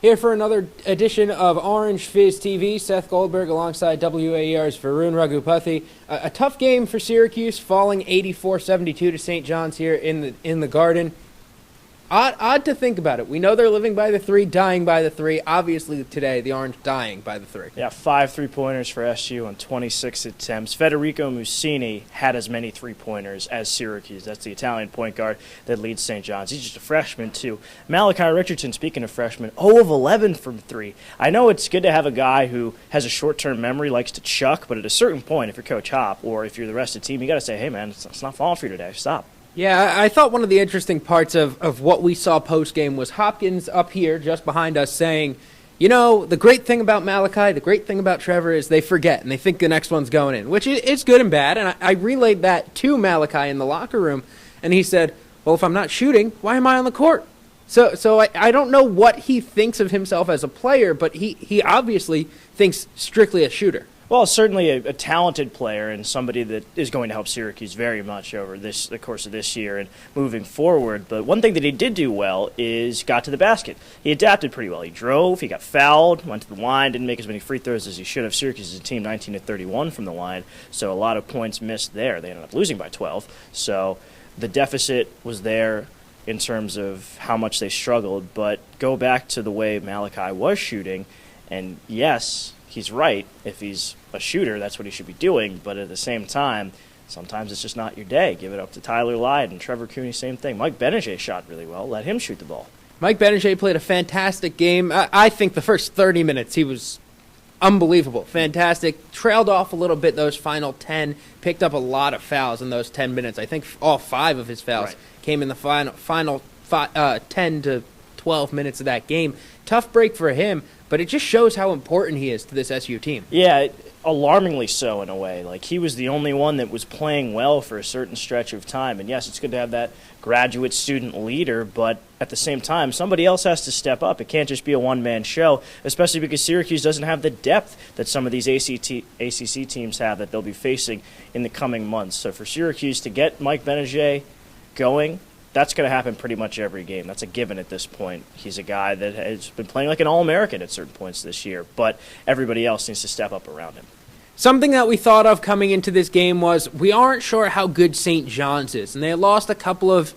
Here for another edition of Orange Fizz TV. Seth Goldberg alongside WAER's Varun Raghupathi. A tough game for Syracuse, falling 84-72 to St. John's here in the Garden. Odd to think about it. We know they're living by the three, dying by the three. Obviously today, the Orange dying by the three. Yeah, 5 3-pointers for SU on 26 attempts. Federico Mussini had as many 3-pointers as Syracuse. That's the Italian point guard that leads St. John's. He's just a freshman, too. Malachi Richardson, speaking of freshmen, 0 of 11 from 3. I know it's good to have a guy who has a short-term memory, likes to chuck, but at a certain point, if you're Coach Hop or if you're the rest of the team, you got to say, hey, man, it's not falling for you today. Stop. Yeah, I thought one of the interesting parts of what we saw post-game was Hopkins up here just behind us saying, you know, the great thing about Malachi, the great thing about Trevor is they forget and they think the next one's going in, which is good and bad. And I relayed that to Malachi in the locker room, and he said, well, if I'm not shooting, why am I on the court? So I don't know what he thinks of himself as a player, but he obviously thinks strictly a shooter. Well, certainly a talented player and somebody that is going to help Syracuse very much over the course of this year and moving forward. But one thing that he did do well is got to the basket. He adapted pretty well. He drove, he got fouled, went to the line, didn't make as many free throws as he should have. Syracuse is a team 19-31 from the line, so a lot of points missed there. They ended up losing by 12. So the deficit was there in terms of how much they struggled. But go back to the way Malachi was shooting, and yes, he's right. If he's a shooter, that's what he should be doing. But at the same time, sometimes it's just not your day. Give it up to Tyler Lydon, Trevor Cooney, same thing. Mike Benajay shot really well. Let him shoot the ball. Mike Benajay played a fantastic game. I think the first 30 minutes he was unbelievable, fantastic. Trailed off a little bit those final 10. Picked up a lot of fouls in those 10 minutes. I think all 5 of his fouls came in the final 10 to 12 minutes of that game. Tough break for him, but it just shows how important he is to this SU team. Yeah, alarmingly so in a way. Like, he was the only one that was playing well for a certain stretch of time. And yes, it's good to have that graduate student leader, but at the same time, somebody else has to step up. It can't just be a one-man show, especially because Syracuse doesn't have the depth that some of these ACC teams have that they'll be facing in the coming months. So for Syracuse to get Mike Benajay going, that's going to happen pretty much every game. That's a given at this point. He's a guy that has been playing like an All-American at certain points this year, but everybody else needs to step up around him. Something that we thought of coming into this game was we aren't sure how good St. John's is, and they had lost a couple of,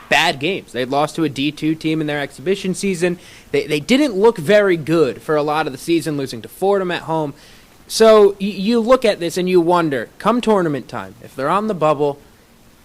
bad games. They had lost to a D2 team in their exhibition season. They didn't look very good for a lot of the season, losing to Fordham at home. So you look at this and you wonder, come tournament time, if they're on the bubble,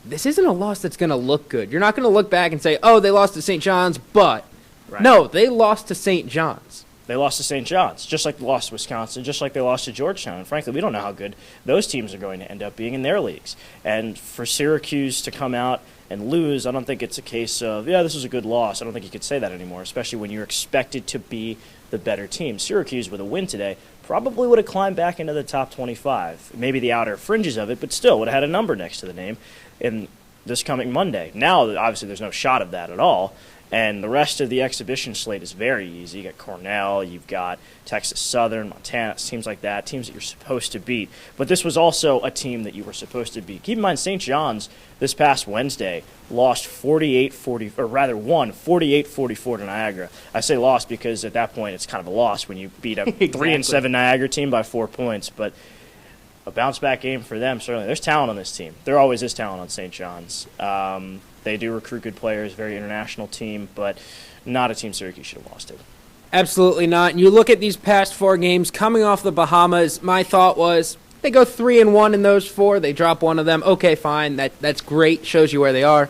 this isn't a loss that's going to look good. You're not going to look back and say, oh, they lost to St. John's, but. Right. No, they lost to St. John's. They lost to St. John's, just like they lost to Wisconsin, just like they lost to Georgetown. And frankly, we don't know how good those teams are going to end up being in their leagues. And for Syracuse to come out and lose, I don't think it's a case of, this was a good loss. I don't think you could say that anymore, especially when you're expected to be the better team. Syracuse, with a win today, probably would have climbed back into the top 25, maybe the outer fringes of it, but still would have had a number next to the name in this coming Monday. Now, obviously, there's no shot of that at all, and the rest of the exhibition slate is very easy. You got Cornell, you've got Texas Southern, Montana, teams like that, teams that you're supposed to beat. But this was also a team that you were supposed to beat. Keep in mind, St. John's this past Wednesday lost 48-44 to Niagara. I say lost because at that point it's kind of a loss when you beat a 3-7 Niagara team by 4 points, but a bounce-back game for them, certainly. There's talent on this team. There always is talent on St. John's. They do recruit good players, very international team, but not a team Syracuse should have lost to. Absolutely not. And you look at these past 4 games, coming off the Bahamas, my thought was they go 3-1 in those 4. They drop one of them. Okay, fine. That's great. Shows you where they are.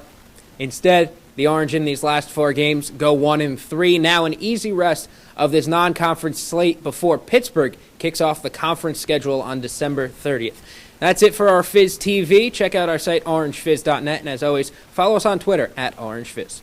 Instead, the Orange in these last 4 games go 1-3. Now an easy rest of this non-conference slate before Pittsburgh kicks off the conference schedule on December 30th. That's it for our Fizz TV. Check out our site, orangefizz.net. And as always, follow us on Twitter @OrangeFizz.